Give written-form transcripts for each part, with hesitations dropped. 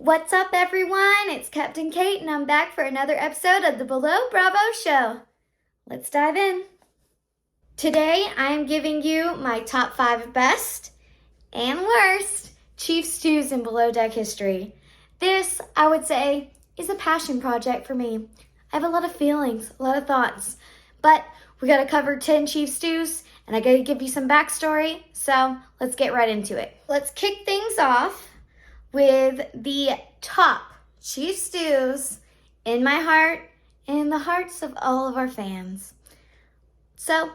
What's up, everyone? It's Captain Cait, and I'm back for another episode of the Below Bravo Show. Let's dive in. Today, I am giving you my top 5 best and worst chief stews in Below Deck history. This, I would say, is a passion project for me. I have a lot of feelings, a lot of thoughts, but we got to cover 10 chief stews, and I got to give you some backstory, so let's get right into it. Let's kick things off with the top chief stews in my heart and in the hearts of all of our fans. So,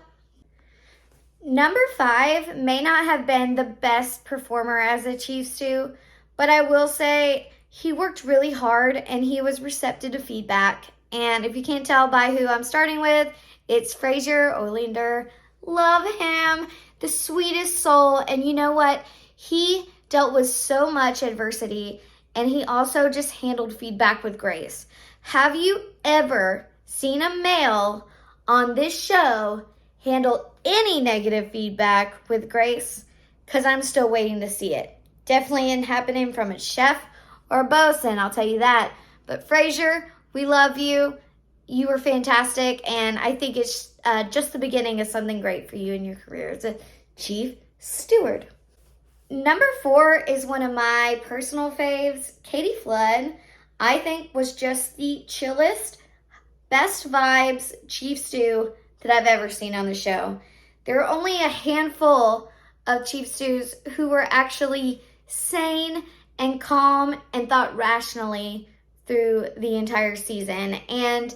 number 5 may not have been the best performer as a chief stew, but I will say he worked really hard and he was receptive to feedback. And if you can't tell by who I'm starting with, it's Fraser Oleander. Love him, the sweetest soul. And you know what? He dealt with so much adversity, and he also just handled feedback with grace. Have you ever seen a male on this show handle any negative feedback with grace? Because I'm still waiting to see it. Definitely ain't happening from a chef or a bosun, I'll tell you that. But Fraser, we love you. You were fantastic, and I think it's just the beginning of something great for you in your career as a chief steward. Number 4 is one of my personal faves, Katie Flood. I think was just the chillest, best vibes chief stew that I've ever seen on the show. There are only a handful of chief stews who were actually sane and calm and thought rationally through the entire season. And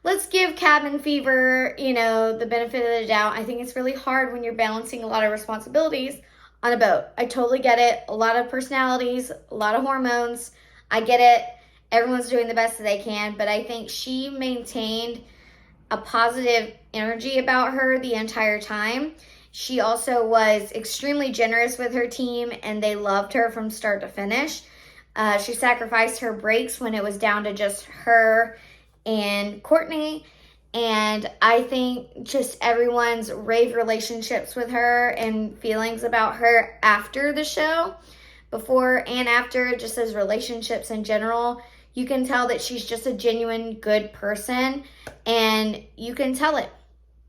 let's give Cabin Fever, the benefit of the doubt. I think it's really hard when you're balancing a lot of responsibilities on a boat. I totally get it. A lot of personalities, a lot of hormones. I get it. Everyone's doing the best that they can, but I think she maintained a positive energy about her the entire time. She also was extremely generous with her team, and they loved her from start to finish. She sacrificed her breaks when it was down to just her and Courtney. And I think just everyone's rave relationships with her and feelings about her after the show, before and after, just as relationships in general, you can tell that she's just a genuine good person. And you can tell it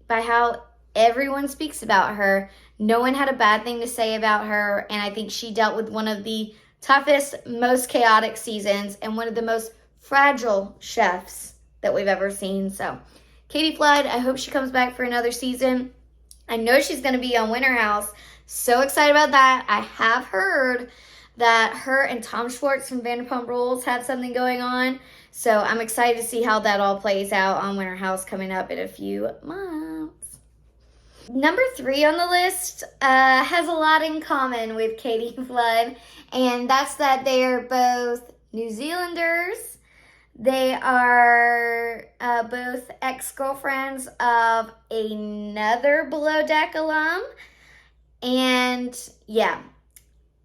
by how everyone speaks about her. No one had a bad thing to say about her. And I think she dealt with one of the toughest, most chaotic seasons and one of the most fragile chefs that we've ever seen. So Katie Flood, I hope she comes back for another season. I know she's going to be on Winter House. So excited about that. I have heard that her and Tom Schwartz from Vanderpump Rules have something going on. So I'm excited to see how that all plays out on Winter House coming up in a few months. Number 3 on the list has a lot in common with Katie Flood, and that's that they are both New Zealanders. They are both ex-girlfriends of another Below Deck alum. And yeah,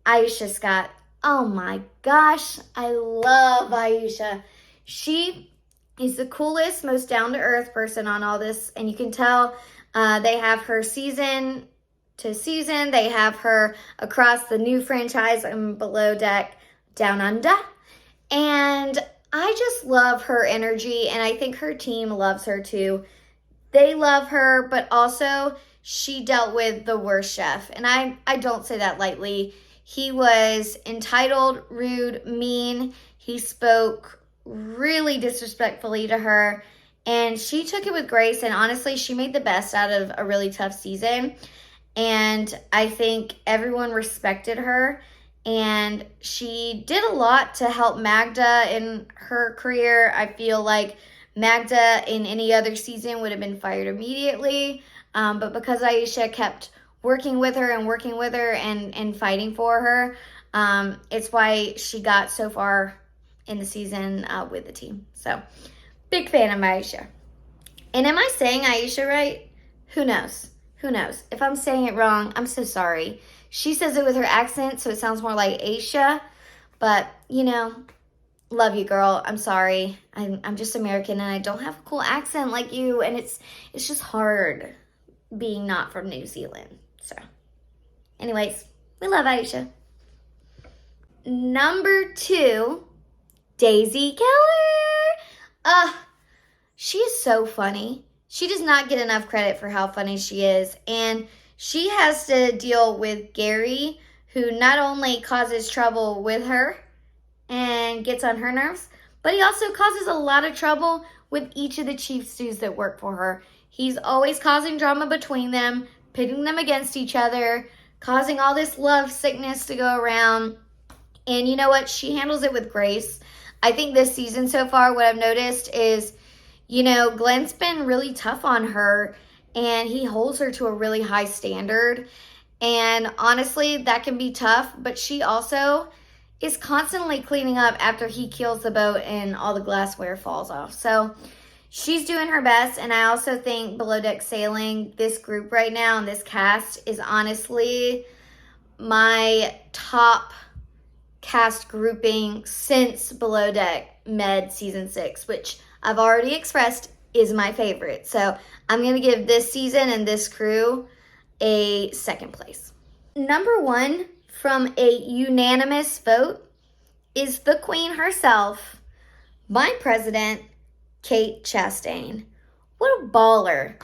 Aisha Scott. Oh my gosh, I love Aisha. She is the coolest, most down-to-earth person on all this. And you can tell they have her season to season. They have her across the new franchise and Below Deck Down Under. And I just love her energy, and I think her team loves her too. They love her, but also she dealt with the worst chef, and I don't say that lightly. He was entitled, rude, mean. He spoke really disrespectfully to her, and she took it with grace, and honestly, she made the best out of a really tough season. And I think everyone respected her. And she did a lot to help Magda in her career. I feel like Magda in any other season would have been fired immediately. But because Aisha kept working with her and fighting for her, it's why she got so far in the season with the team. So, big fan of Aisha. And am I saying Aisha right? Who knows? Who knows? If I'm saying it wrong, I'm so sorry. She says it with her accent, so it sounds more like Aisha. But, love you, girl. I'm sorry. I'm just American, and I don't have a cool accent like you. And it's just hard being not from New Zealand. So, anyways, we love Aisha. Number 2 Daisy Kelliher. She is so funny. She does not get enough credit for how funny she is. And she has to deal with Gary, who not only causes trouble with her and gets on her nerves, but he also causes a lot of trouble with each of the chief stews that work for her. He's always causing drama between them, pitting them against each other, causing all this love sickness to go around. And you know what? She handles it with grace. I think this season so far, what I've noticed is, Glenn's been really tough on her, and he holds her to a really high standard. And honestly, that can be tough, but she also is constantly cleaning up after he keels the boat and all the glassware falls off. So she's doing her best, and I also think Below Deck Sailing, this group right now and this cast is honestly my top cast grouping since Below Deck Med Season 6, which I've already expressed is my favorite. So I'm going to give this season and this crew a second place. Number 1 from a unanimous vote is the queen herself, my president, Kate Chastain. What a baller.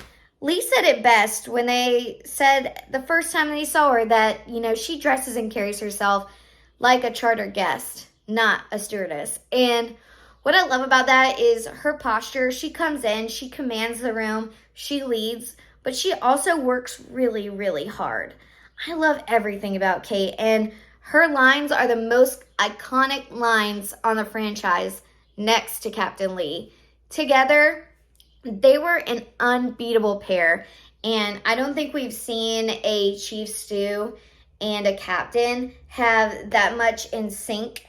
Lee said it best when they said the first time they saw her that, she dresses and carries herself like a charter guest, not a stewardess. And what I love about that is her posture. She comes in, she commands the room, she leads, but she also works really, really hard. I love everything about Cait, and her lines are the most iconic lines on the franchise next to Captain Lee. Together, they were an unbeatable pair, and I don't think we've seen a chief stew and a captain have that much in sync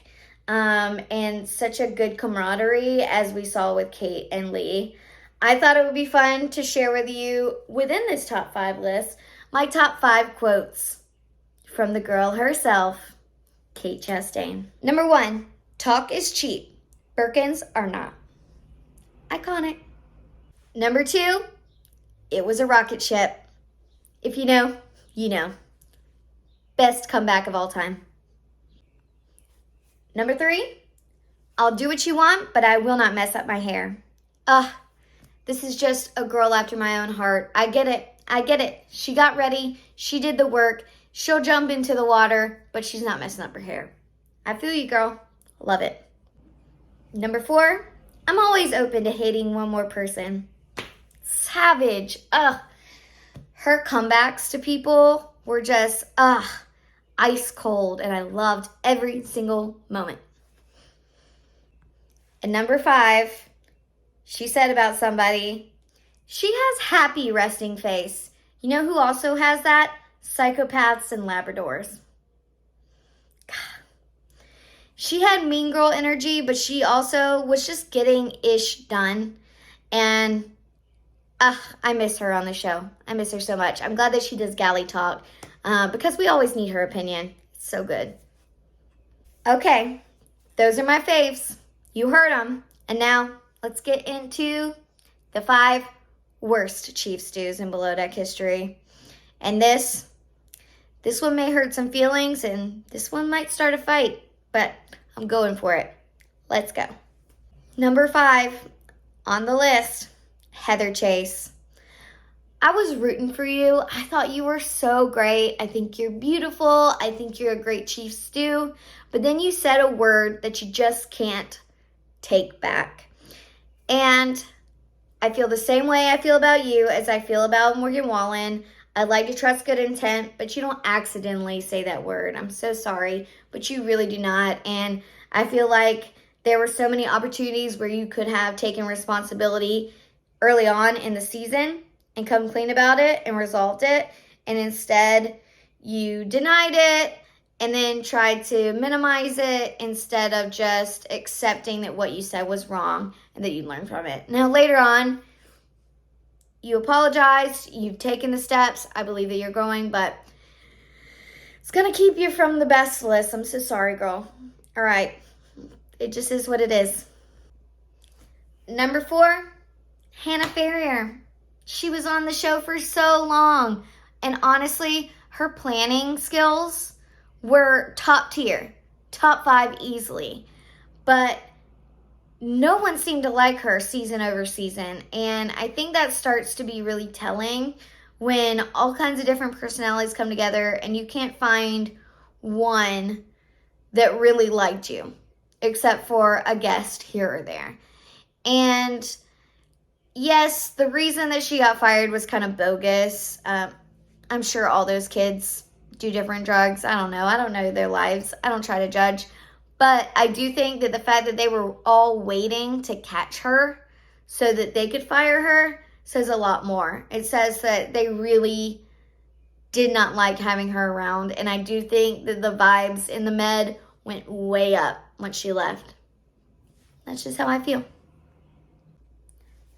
and such a good camaraderie as we saw with Cait and Lee. I thought it would be fun to share with you within this top 5 list my top 5 quotes from the girl herself, Kate Chastain. Number 1, talk is cheap. Birkins are not. Iconic. Number 2, it was a rocket ship. If you know, you know. Best comeback of all time. Number 3, I'll do what you want, but I will not mess up my hair. This is just a girl after my own heart. I get it. She got ready. She did the work. She'll jump into the water, but she's not messing up her hair. I feel you, girl. Love it. Number 4, I'm always open to hating one more person. Savage. Her comebacks to people were just, ice cold, and I loved every single moment. And number 5, she said about somebody, she has happy resting face. You know who also has that? Psychopaths and Labradors. She had mean girl energy, but she also was just getting ish done. And I miss her on the show. I miss her so much. I'm glad that she does galley talk because we always need her opinion. It's so good. Okay, those are my faves. You heard them. And now let's get into the 5 worst chief stews in Below Deck history. And this one may hurt some feelings, and this one might start a fight, but I'm going for it. Let's go. Number 5 on the list, Heather Chase. I was rooting for you. I thought you were so great. I think you're beautiful. I think you're a great chief stew. But then you said a word that you just can't take back. And I feel the same way I feel about you as I feel about Morgan Wallen. I'd like to trust good intent, but you don't accidentally say that word. I'm so sorry, but you really do not. And I feel like there were so many opportunities where you could have taken responsibility early on in the season and come clean about it and resolved it. And instead, you denied it and then tried to minimize it instead of just accepting that what you said was wrong and that you learned from it. Now, later on, you apologized, you've taken the steps, I believe that you're growing, but it's going to keep you from the best list. I'm so sorry, girl. All right, it just is what it is. Number 4, Hannah Ferrier. She was on the show for so long, and honestly, her planning skills were top tier, top 5 easily. But no one seemed to like her season over season. And I think that starts to be really telling when all kinds of different personalities come together and you can't find one that really liked you, except for a guest here or there. And yes, the reason that she got fired was kind of bogus. I'm sure all those kids do different drugs. I don't know. I don't know their lives. I don't try to judge. But I do think that the fact that they were all waiting to catch her so that they could fire her says a lot more. It says that they really did not like having her around. And I do think that the vibes in the med went way up once she left. That's just how I feel.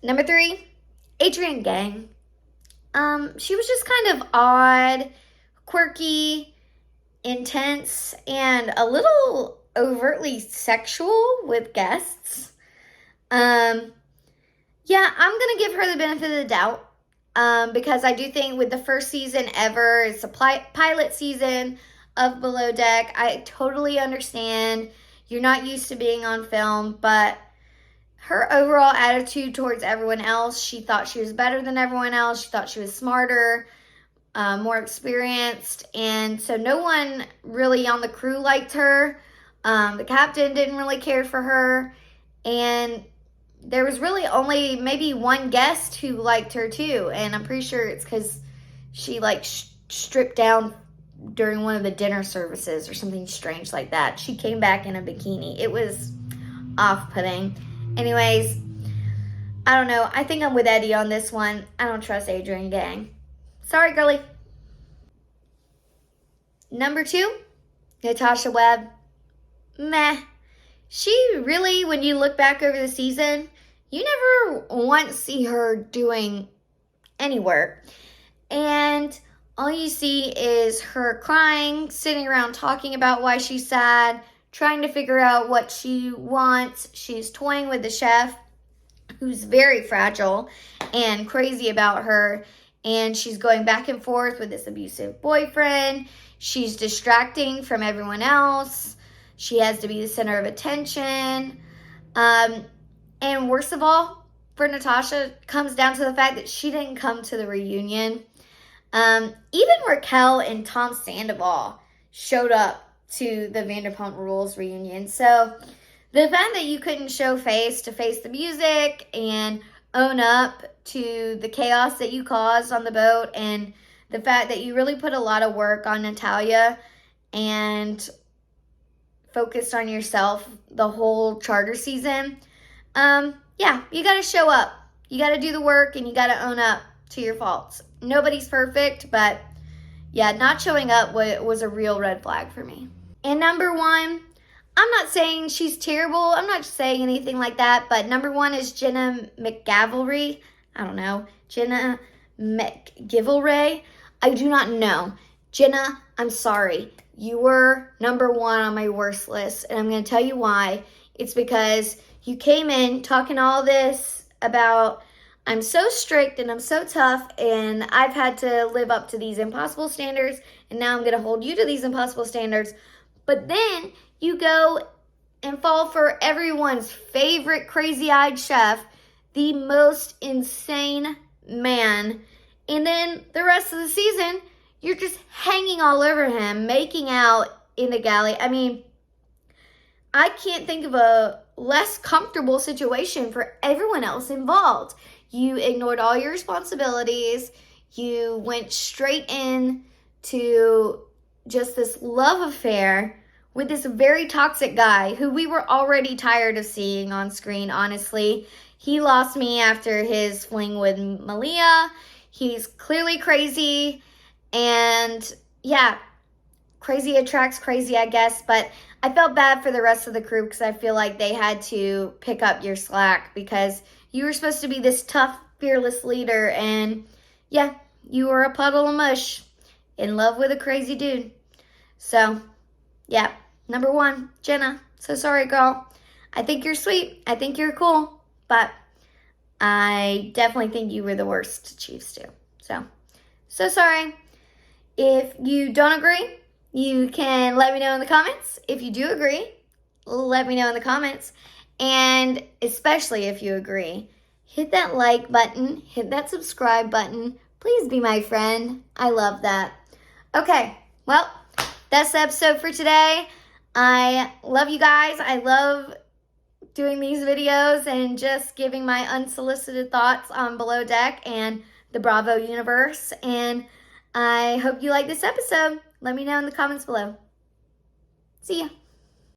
Number 3, Adrienne Gang. She was just kind of odd, quirky, intense, and a little overtly sexual with guests. Yeah, I'm going to give her the benefit of the doubt because I do think with the first season ever, it's a pilot season of Below Deck. I totally understand you're not used to being on film, but her overall attitude towards everyone else, she thought she was better than everyone else. She thought she was smarter, more experienced. And so no one really on the crew liked her. The captain didn't really care for her. And there was really only maybe one guest who liked her too. And I'm pretty sure it's because she like stripped down during one of the dinner services or something strange like that. She came back in a bikini. It was off-putting. Anyways, I don't know. I think I'm with Eddie on this one. I don't trust Adrienne Gang. Sorry, girlie. Number 2, Natasha Webb. Meh. She really, when you look back over the season, you never once see her doing any work. And all you see is her crying, sitting around talking about why she's sad, trying to figure out what she wants. She's toying with the chef, who's very fragile and crazy about her. And she's going back and forth with this abusive boyfriend. She's distracting from everyone else. She has to be the center of attention. And worst of all, for Natasha, comes down to the fact that she didn't come to the reunion. Even Raquel and Tom Sandoval showed up to the Vanderpump Rules reunion. So the fact that you couldn't show face to face the music and own up to the chaos that you caused on the boat, and the fact that you really put a lot of work on Natalia and focused on yourself the whole charter season, yeah, you got to show up. You got to do the work and you got to own up to your faults. Nobody's perfect, but yeah, not showing up was a real red flag for me. And number 1, I'm not saying she's terrible. I'm not saying anything like that, but number 1 is Jenna McGavelry. I don't know. Jenna McGivelray. I do not know. Jenna, I'm sorry. You were number 1 on my worst list, and I'm going to tell you why. It's because you came in talking all this about I'm so strict and I'm so tough and I've had to live up to these impossible standards, and now I'm going to hold you to these impossible standards. But then you go and fall for everyone's favorite crazy-eyed chef, the most insane man. And then the rest of the season, you're just hanging all over him, making out in the galley. I mean, I can't think of a less comfortable situation for everyone else involved. You ignored all your responsibilities. You went straight in to just this love affair with this very toxic guy who we were already tired of seeing on screen, honestly. He lost me after his fling with Malia. He's clearly crazy. And yeah, crazy attracts crazy, I guess. But I felt bad for the rest of the crew because I feel like they had to pick up your slack because you were supposed to be this tough, fearless leader. And yeah, you were a puddle of mush in love with a crazy dude. So yeah, number 1, Jenna. So sorry, girl. I think you're sweet. I think you're cool. But I definitely think you were the worst to choose to. So sorry. If you don't agree, you can let me know in the comments. If you do agree, let me know in the comments. And especially if you agree, hit that like button, hit that subscribe button. Please be my friend. I love that. Okay, well, that's the episode for today. I love you guys. I love doing these videos and just giving my unsolicited thoughts on Below Deck and the Bravo universe. And I hope you like this episode. Let me know in the comments below. See ya.